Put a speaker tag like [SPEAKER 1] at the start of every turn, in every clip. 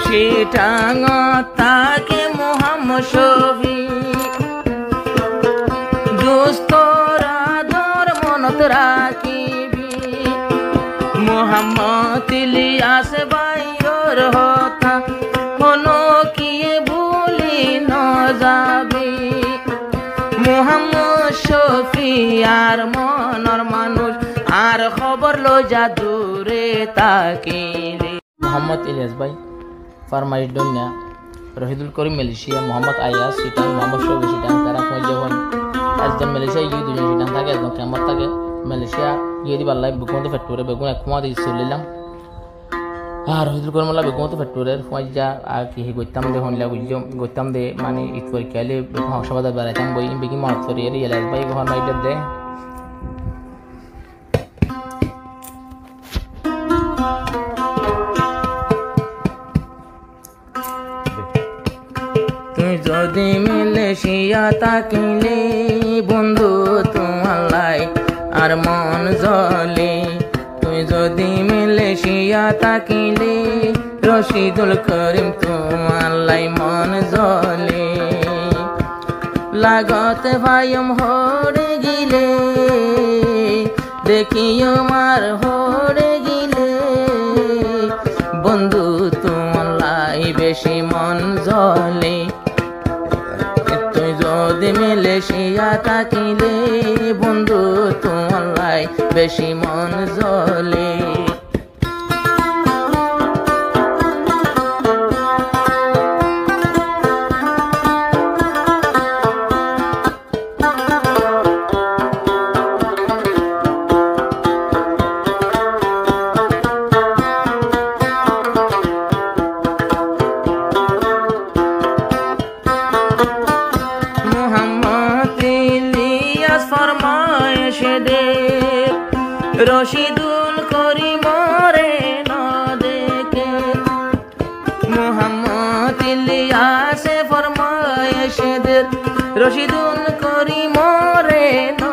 [SPEAKER 1] সিটাঙ তাকে মোহাম্মদ শফি দুস্তরা দর মনত রাখিবি মোহাম্মদ ইলিয়াস বাইর হতা কোনো কি ভুলি ন যাবি মোহাম্মদ শফি আর মনর মানুষ আর খবর লো জাদুরে তাকে মোহাম্মদ ইলিয়াস ভাই ফার্মাইট দুনিয়া রহিদুল করিম মালয়েশিয়া মোহাম্মদ আয়াস সিটাং মোহাম্মদ শফি সিটাং তারা মজবন একদম মালয়েশিয়া ইউ দুজন সিটাং থাকে একদম কেমন থাকে মালয়েশিয়া ইয়ে দিবার লাই বেগুনতে ফেটুরে বেগুন এক কুয়া দিয়ে চলিলাম আর রহিদুল করিম আল্লাহ বেগুনতে ফেটুরের যা আর কি গইতাম দে হনলা বুঝলাম গইতাম দে মানে ঈদ পরীক্ষালে বেগুন হসবাদ বেড়াইতাম বই বেগি মনত করি এর ইলাস ভাই ফার্মাইট দে যদি মালয়েশিয়া তাকিলে বন্ধু তোমার লাই আর মন জ্বলে তুই যদি মালয়েশিয়া তাকিলে রশিদুল করিম তোমার লাই মন জ্বলে লাগত ভাইম হরে গিলে দেখিও মার হরে গিলে বন্ধু তোমার লাই বেশি মন জ্বলে যদি মালয়েশিয়া তাকিলে বন্ধু তোমার লাই বেশি মন জ্বলে রশিদুল করিম রে ন দেখে মোহাম্মদ ইলিয়াস ফরমায়েশদের রশিদুল করিম রে ন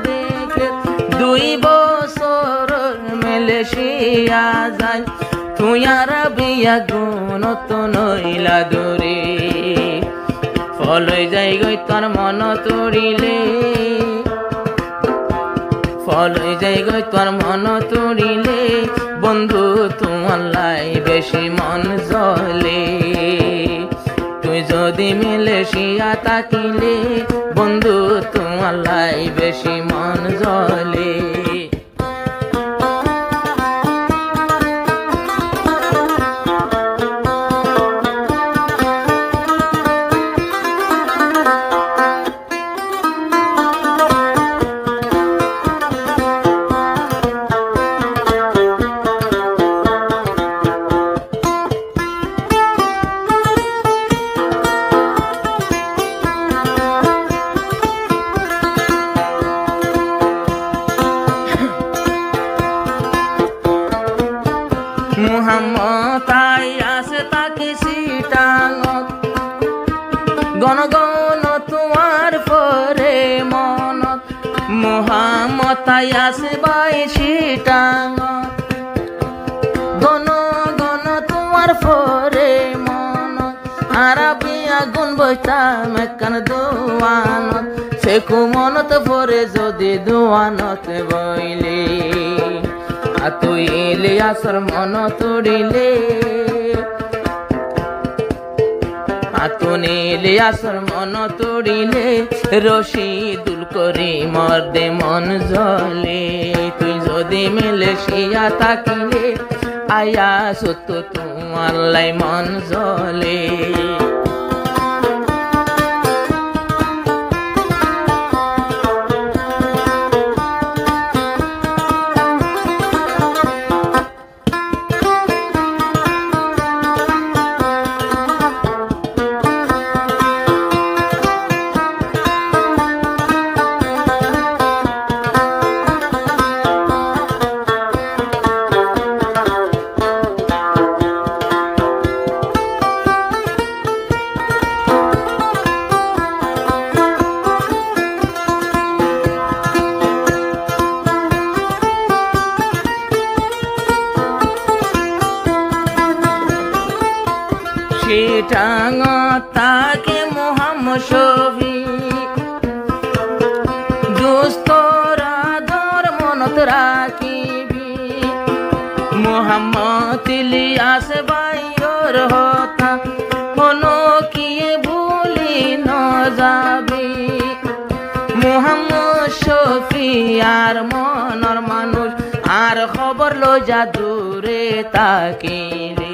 [SPEAKER 1] দেখে 2 বছর মালয়েশিয়া যায় তুই আর বিয়া গুণত নইলা দূরে ফলই যাই গই তোর মন তরিলে ফলই যাই গই তোর মন তরিলে বন্ধু তোমার লাই বেশি মন জ্বলে তুই যদি মালয়েশিয়া তাকিলে বন্ধু তোমার লাই বেশি মন জ্বলে মোহাম্মদ আয়াস তাকে সিটাঙত গণ গণ তোমার পরে মনত মোহাম্মদ আয়াস বাই সিটাঙত গণ গণ তোমার পরে মনত আরবি আগুন বইতাম একখান দোয়ানত সে কুমনত পরে যদি দোয়ানত বইলে তুই ইলিয়াসর মন তরিলে তুই ইলিয়াসর মন তরিলে রশিদুল করিম দে মন জ্বলে তুই যদি মালয়েশিয়া তাকিলে আয়াস তো তোমার লাই মন জ্বলে চিটাং তাকে মোহাম্মদ শফি দুস্তরা দর মনত রাখিবি মোহাম্মদ ইলিয়াস ভাইয়ের হতা হলো কি ভুলি ন যাবি মোহাম্মদ শফি আর মনর মানুষ আর খবর লো যা দূরে তাকিলে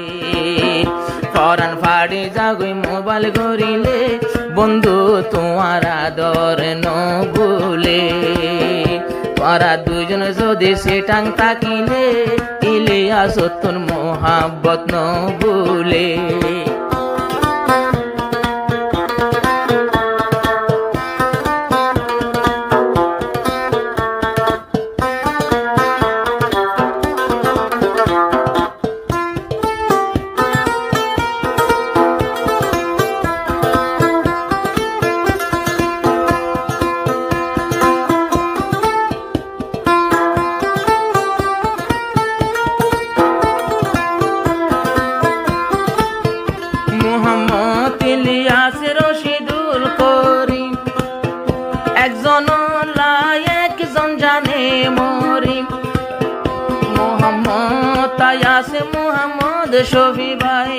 [SPEAKER 1] ফরান ফাড়ি জাগুই মোবাইল গরিলে বন্ধু তোমার আদর ন ভুলে তোরা দুজন যদি সেটাং তাকিলে ইলিয়াস তোর মোহাব্বত ন ভুলে মোহাম্মদ ইলিয়াস রশিদুল করিম একজন লাই একজন জানে মরি মোহাম্মদ তায়াস মোহাম্মদ শফি ভাই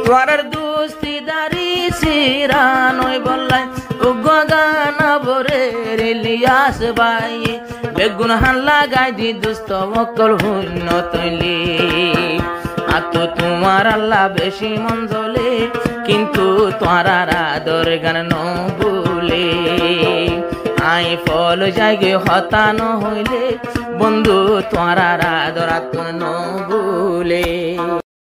[SPEAKER 1] তোরার দোস্তিদারি সিরানই বললাই উগানা বরে ইলিয়াস ভাই বেগুন হান লাগাই দি দোস্ত অকল হইন তৈলি আতো তোমার আল্লাহ বেশি মন জ্বলে কিন্তু তোরার আদর গান ন ভুলে আই ফল জায়গে হতান হইলে বন্ধু তোরার আদর আত্ম ন ভুলে।